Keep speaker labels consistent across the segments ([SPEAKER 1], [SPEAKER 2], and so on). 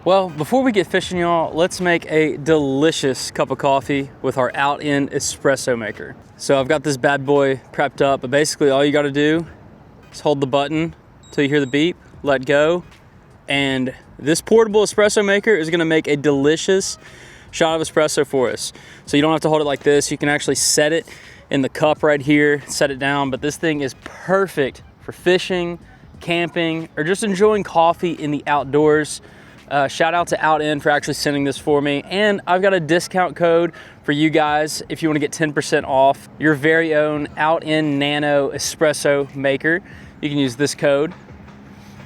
[SPEAKER 1] Well, before we get fishing, y'all, let's make a delicious cup of coffee with our out-in espresso maker. So I've got this bad boy prepped up, but basically all you gotta do is hold the button till you hear the beep, let go, and this portable espresso maker is gonna make a delicious shot of espresso for us. So you don't have to hold it like this. You can actually set it in the cup right here, set it down, but this thing is perfect for fishing, camping, or just enjoying coffee in the outdoors. Shout out to Out-In for actually sending this for me. And I've got a discount code for you guys if you want to get 10% off your very own Out-In Nano espresso maker. You can use this code.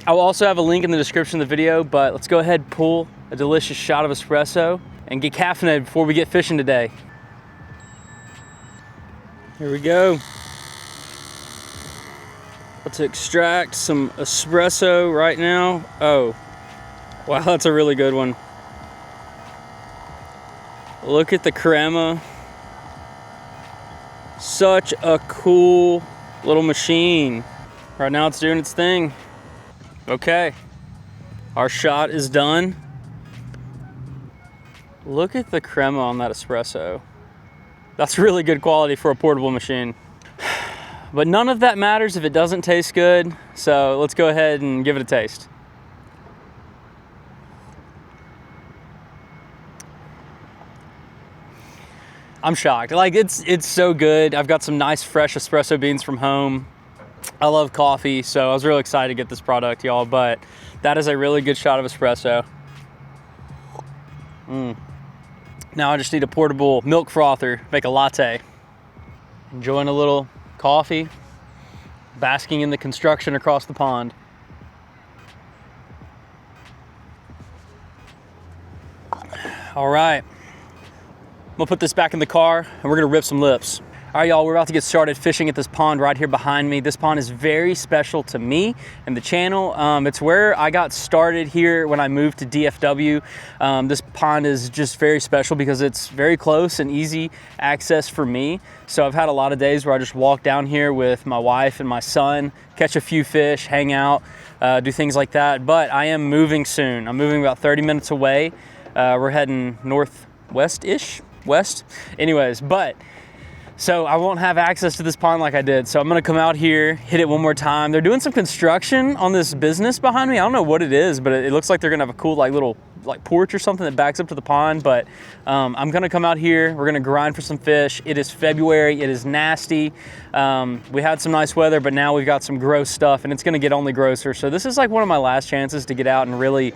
[SPEAKER 1] I will also have a link in the description of the video, but let's go ahead and pull a delicious shot of espresso and get caffeinated before we get fishing today. Here we go. Let's extract some espresso right now. Oh. Wow, that's a really good one. Look at the crema. Such a cool little machine. Right now it's doing its thing. Okay, our shot is done. Look at the crema on that espresso. That's really good quality for a portable machine. But none of that matters if it doesn't taste good. So let's go ahead and give it a taste. I'm shocked. Like it's so good. I've got some nice fresh espresso beans from home. I love coffee, so I was really excited to get this product, y'all, but that is a really good shot of espresso. Now I just need a portable milk frother, make a latte. Enjoying a little coffee, basking in the construction across the pond. All right. I'm gonna put this back in the car and we're gonna rip some lips. All right, y'all, we're about to get started fishing at this pond right here behind me. This pond is very special to me and the channel. It's where I got started here when I moved to DFW. This pond is just very special because it's very close and easy access for me. So I've had a lot of days where I just walk down here with my wife and my son, catch a few fish, hang out, do things like that. But I am moving soon. I'm moving about 30 minutes away. We're heading northwest-ish. West. Anyways, so I won't have access to this pond like I did. So I'm gonna come out here, hit it one more time. They're doing some construction on this business behind me. I don't know what it is, but it looks like they're gonna have a cool little porch or something that backs up to the pond. But I'm gonna come out here. We're gonna grind for some fish. It is February, it is nasty. We had some nice weather, but now we've got some gross stuff and it's gonna get only grosser. So this is like one of my last chances to get out and really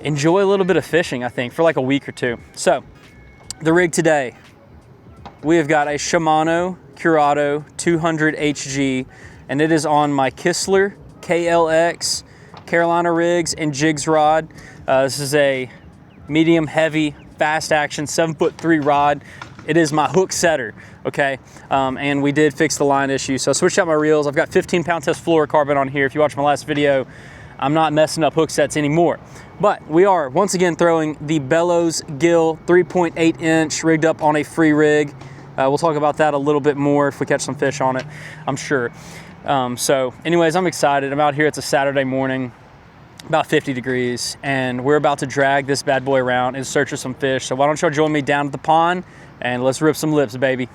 [SPEAKER 1] enjoy a little bit of fishing, I think, for like a week or two. So the rig today, we have got a Shimano Curado 200 HG, and it is on my Kistler KLX Carolina rigs and jigs rod. This is a medium heavy fast action 7'3" rod. It is my hook setter, okay? And we did fix the line issue. So I switched out my reels. I've got 15-pound test fluorocarbon on here. If you watched my last video, I'm not messing up hook sets anymore. But we are once again throwing the Bellows Gill 3.8 inch rigged up on a free rig. We'll talk about that a little bit more if we catch some fish on it, I'm sure. So anyways, I'm excited. I'm out here, it's a Saturday morning, about 50 degrees, and we're about to drag this bad boy around in search of some fish. So why don't y'all join me down at the pond and let's rip some lips, baby.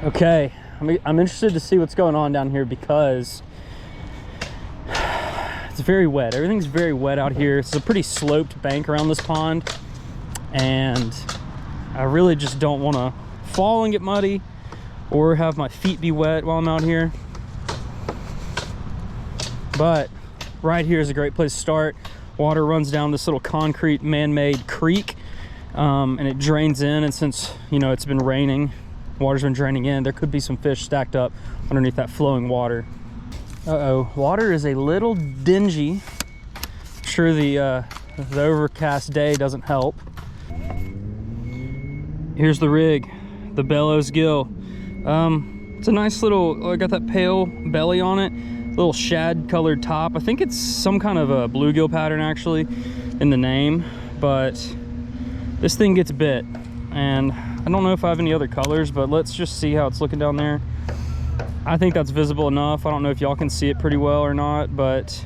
[SPEAKER 1] Okay, I'm interested to see what's going on down here because it's very wet. Everything's very wet out here. It's a pretty sloped bank around this pond, and I really just don't want to fall and get muddy or have my feet be wet while I'm out here. But right here is a great place to start. Water runs down this little concrete man-made creek, and it drains in, and since it's been raining, water's been draining in, there could be some fish stacked up underneath that flowing water. Uh-oh, water is a little dingy. I'm sure the overcast day doesn't help. Here's the rig, the Bellows Gill. It's a nice little, I got that pale belly on it, little shad colored top. I think it's some kind of a bluegill pattern actually in the name, but this thing gets bit. And I don't know if I have any other colors, but let's just see how it's looking down there. I think that's visible enough. I don't know if y'all can see it pretty well or not, but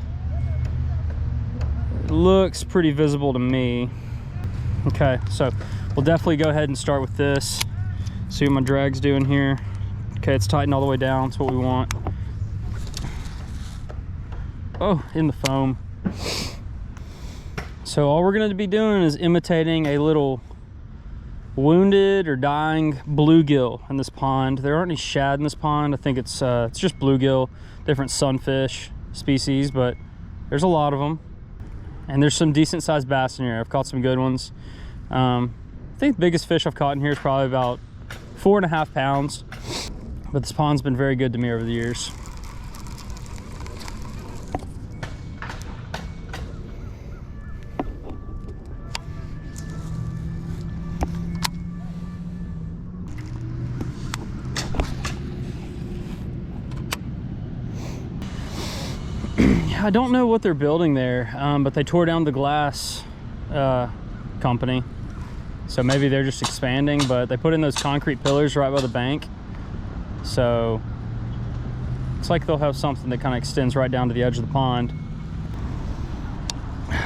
[SPEAKER 1] looks pretty visible to me. Okay, so we'll definitely go ahead and start with this. See what my drag's doing here. Okay, it's tightened all the way down. That's what we want. Oh, in the foam. So all we're gonna be doing is imitating a little wounded or dying bluegill in this pond. There aren't any shad in this pond. I think it's just bluegill, different sunfish species, but there's a lot of them. And there's some decent sized bass in here. I've caught some good ones. I think the biggest fish I've caught in here is probably about 4.5 pounds. But this pond's been very good to me over the years. I don't know what they're building there, but they tore down the glass company. So maybe they're just expanding, but they put in those concrete pillars right by the bank. So it's like they'll have something that kind of extends right down to the edge of the pond.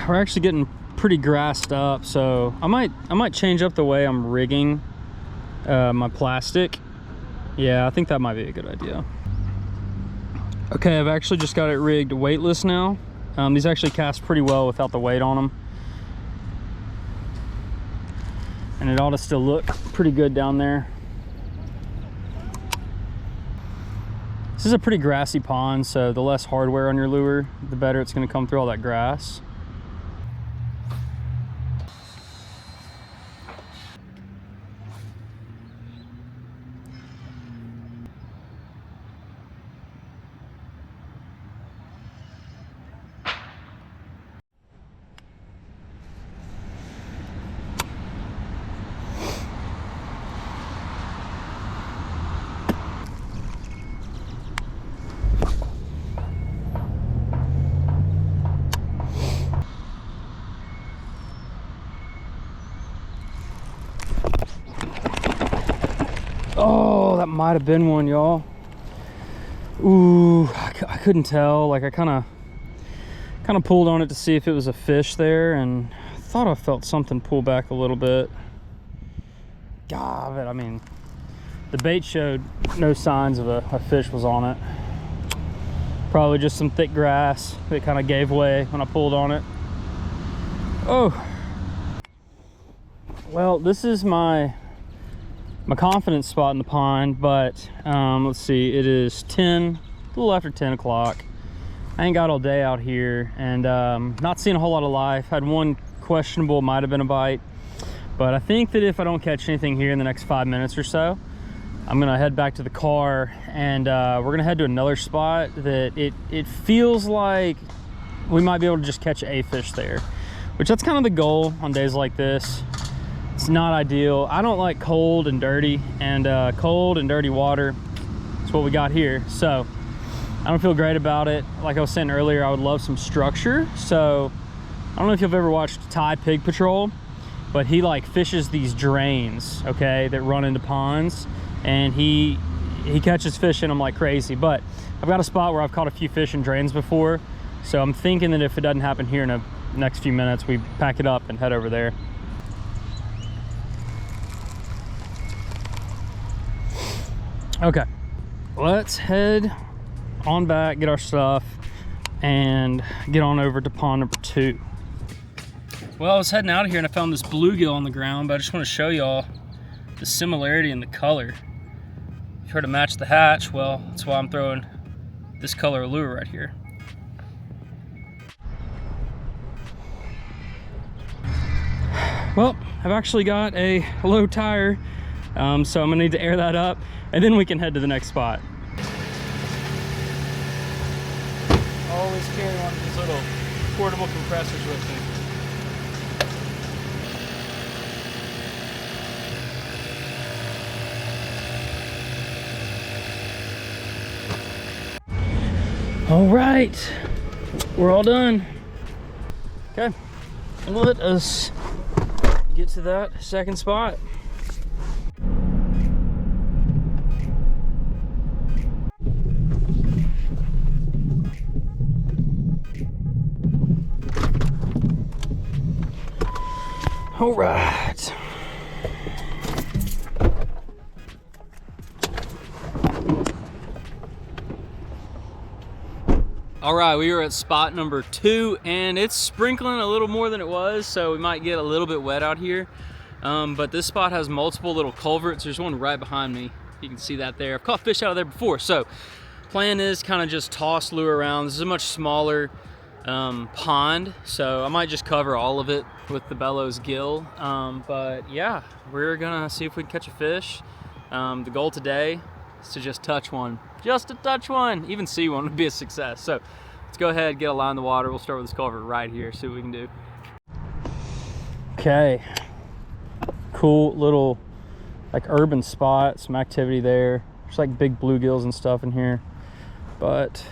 [SPEAKER 1] We're actually getting pretty grassed up, so I might change up the way I'm rigging my plastic. Yeah, I think that might be a good idea. Okay, I've actually just got it rigged weightless now. These actually cast pretty well without the weight on them. And it ought to still look pretty good down there. This is a pretty grassy pond, so the less hardware on your lure, the better it's going to come through all that grass. Oh, that might have been one, y'all. Ooh, I couldn't tell. Like I kind of pulled on it to see if it was a fish there, and I thought I felt something pull back a little bit. God, but I mean, the bait showed no signs of a fish was on it. Probably just some thick grass that kind of gave way when I pulled on it. Oh, well, this is my confidence spot in the pond, but let's see, it is 10, a little after 10 o'clock. I ain't got all day out here, and not seeing a whole lot of life. Had one questionable, might have been a bite, but I think that if I don't catch anything here in the next 5 minutes or so, I'm gonna head back to the car, and we're gonna head to another spot that it feels like we might be able to just catch a fish there, which that's kind of the goal on days like this. It's not ideal. I don't like cold and dirty, and cold and dirty water is what we got here. So I don't feel great about it. Like I was saying earlier, I would love some structure. So I don't know if you've ever watched Thai Pig Patrol, but he like fishes these drains, okay, that run into ponds, and he catches fish in them like crazy. But I've got a spot where I've caught a few fish in drains before, so I'm thinking that if it doesn't happen here in the next few minutes, we pack it up and head over there. Okay, let's head on back, get our stuff, and get on over to pond number 2. Well, I was heading out of here and I found this bluegill on the ground, but I just want to show y'all the similarity in the color. If you heard to match the hatch, well, that's why I'm throwing this color lure right here. Well, I've actually got a low tire, so I'm gonna need to air that up, and then we can head to the next spot. Always carry one of these little portable compressors with me. All right, we're all done. Okay, let us get to that second spot. All right. All right, we are at spot number 2, and it's sprinkling a little more than it was, so we might get a little bit wet out here. But this spot has multiple little culverts. There's one right behind me. You can see that there. I've caught fish out of there before. So plan is kind of just toss lure around. This is a much smaller pond, so I might just cover all of it with the Bellows Gill. But yeah, we're gonna see if we can catch a fish. The goal today is to just touch one. Just to touch one. Even see one would be a success. So let's go ahead, get a line in the water. We'll start with this culvert right here, see what we can do. Okay. Cool little like urban spot, some activity there. There's like big bluegills and stuff in here. But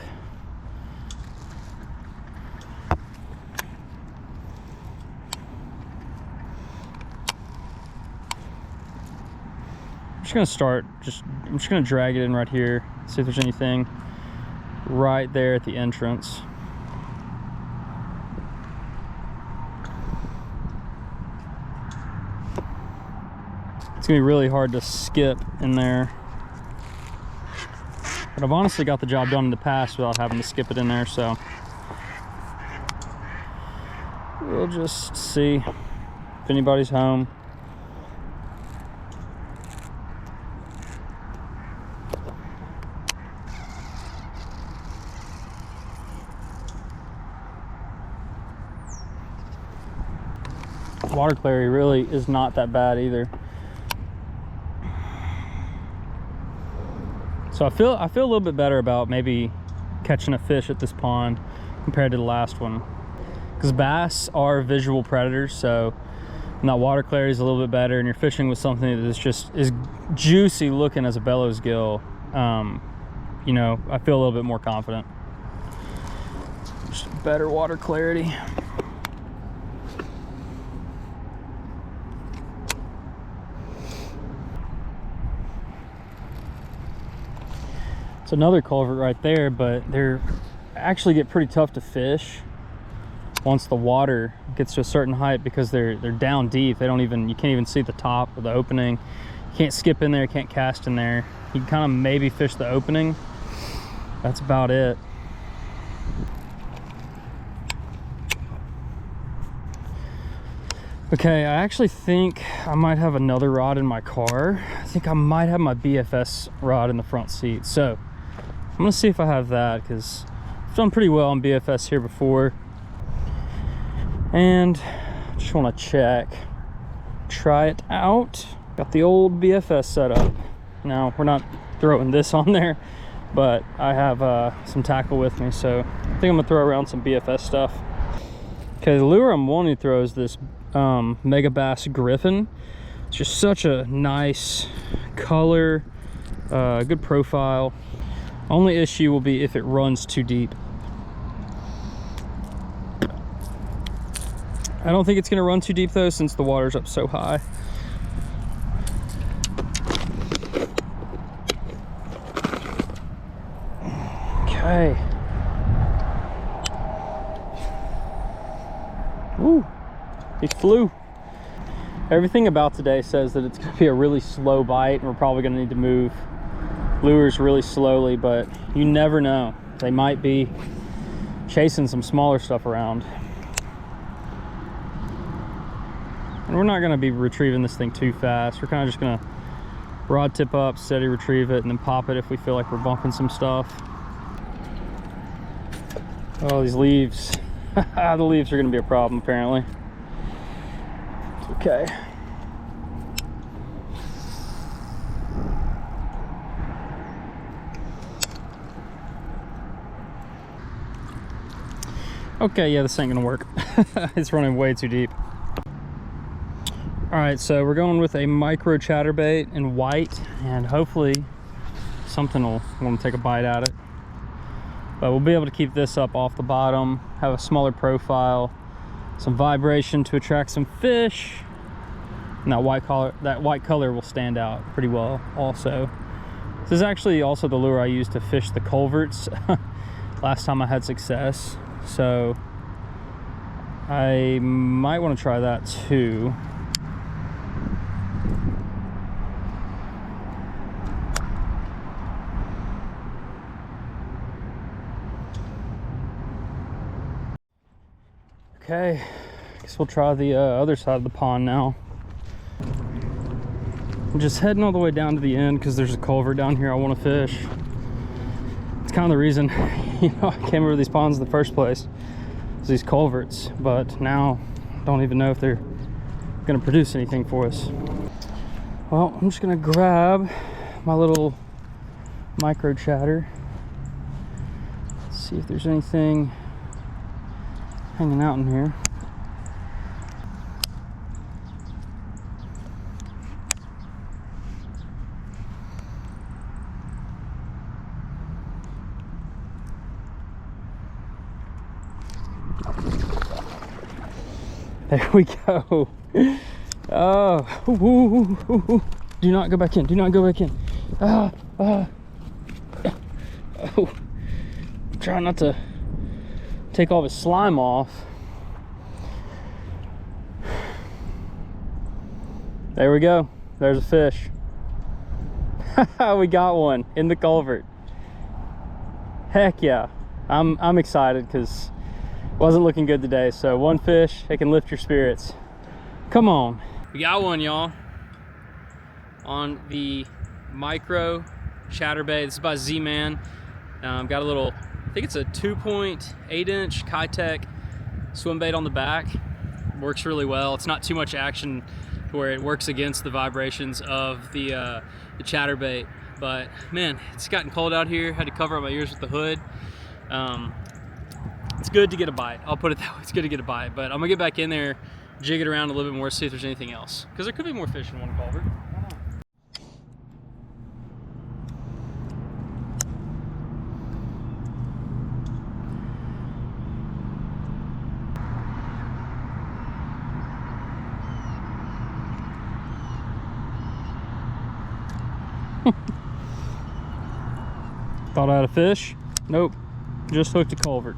[SPEAKER 1] I'm just gonna start, I'm just gonna drag it in right here, see if there's anything right there at the entrance. It's gonna be really hard to skip in there. But I've honestly got the job done in the past without having to skip it in there, so we'll just see if anybody's home. Water clarity really is not that bad either. So I feel a little bit better about maybe catching a fish at this pond compared to the last one, because bass are visual predators. So when that water clarity is a little bit better and you're fishing with something that is just as juicy looking as a Bellows gill, you know, I feel a little bit more confident. Just better water clarity. It's another culvert right there, but they're actually get pretty tough to fish once the water gets to a certain height, because they're down deep. They don't even, you can't even see the top of the opening. You can't skip in there, can't cast in there. You can kind of maybe fish the opening. That's about it. Okay, I actually think I might have another rod in my car. I think I might have my BFS rod in the front seat. So I'm gonna see if I have that, because I've done pretty well on BFS here before. And just wanna check, try it out. Got the old BFS setup. Now, we're not throwing this on there, but I have some tackle with me, so I think I'm gonna throw around some BFS stuff. Okay, the lure I'm wanting to throw is this Mega Bass Griffin. It's just such a nice color, good profile. Only issue will be if it runs too deep. I don't think it's gonna run too deep though, since the water's up so high. Okay. Ooh, he flew. Everything about today says that it's gonna be a really slow bite, and we're probably gonna need to move lures really slowly, but you never know. They might be chasing some smaller stuff around. And we're not gonna be retrieving this thing too fast. We're kind of just gonna rod tip up, steady retrieve it, and then pop it if we feel like we're bumping some stuff. Oh, these leaves. The leaves are gonna be a problem apparently. It's okay. Okay, yeah, this ain't gonna work. It's running way too deep. All right, so we're going with a micro chatterbait in white, and hopefully something will want to take a bite at it. But we'll be able to keep this up off the bottom, have a smaller profile, some vibration to attract some fish, and that white color will stand out pretty well also. This is actually also the lure I used to fish the culverts last time I had success. So I might want to try that too. Okay, guess we'll try the other side of the pond now. I'm just heading all the way down to the end because there's a culvert down here I want to fish. It's kind of the reason, I came over these ponds in the first place, is these culverts, but now I don't even know if they're going to produce anything for us. Well, I'm just going to grab my little micro chatter, see if there's anything hanging out in here. There we go. Oh, ooh, ooh, ooh, ooh. Do not go back in. Do not go back in. Oh, I'm trying not to take all the slime off. There we go. There's a fish. We got one in the culvert. Heck yeah. I'm excited because it wasn't looking good today. So one fish, it can lift your spirits. Come on. We got one, y'all, on the micro chatterbait. This is by Z-Man. Got a little, I think it's a 2.8 inch Kitech swim bait on the back. Works really well. It's not too much action where it works against the vibrations of the chatterbait. But man, it's gotten cold out here. Had to cover up my ears with the hood. It's good to get a bite. I'll put it that way. It's good to get a bite. But I'm gonna get back in there, jig it around a little bit more, see if there's anything else. Because there could be more fish in one culvert. Thought I had a fish. Nope. Just hooked a culvert.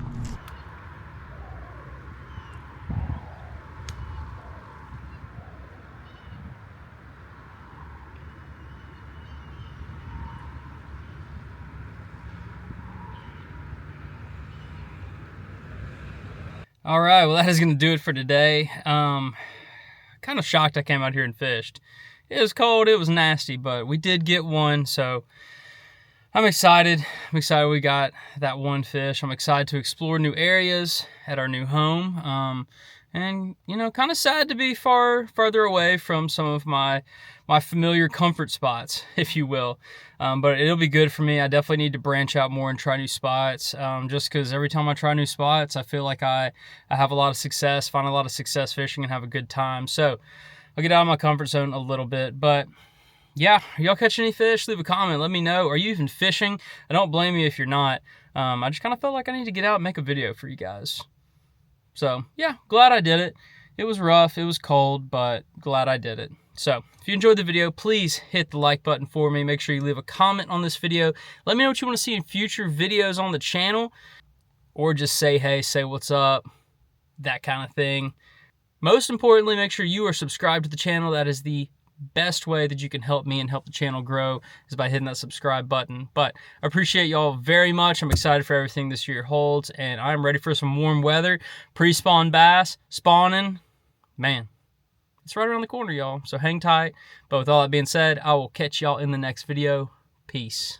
[SPEAKER 1] All right, well, that is going to do it for today. Kind of shocked I came out here and fished. It was cold, it was nasty, but we did get one, so I'm excited. I'm excited we got that one fish. I'm excited to explore new areas at our new home. And, kind of sad to be farther away from some of my familiar comfort spots, if you will. But it'll be good for me. I definitely need to branch out more and try new spots. Just because every time I try new spots, I feel like I have a lot of success, find a lot of success fishing and have a good time. So I'll get out of my comfort zone a little bit. But yeah, y'all catch any fish? Leave a comment. Let me know. Are you even fishing? I don't blame you if you're not. I just kind of felt like I need to get out and make a video for you guys. So yeah, glad I did it. It was rough, it was cold, but glad I did it. So if you enjoyed the video, please hit the like button for me. Make sure you leave a comment on this video. Let me know what you want to see in future videos on the channel, or just say hey, say what's up, that kind of thing. Most importantly, make sure you are subscribed to the channel. That is the best way that you can help me and help the channel grow, is by hitting that subscribe button. But I appreciate y'all very much. I'm excited for everything this year holds, and I'm ready for some warm weather. Pre-spawn bass spawning, man, it's right around the corner, y'all, so hang tight. But with all that being said, I will catch y'all in the next video. Peace.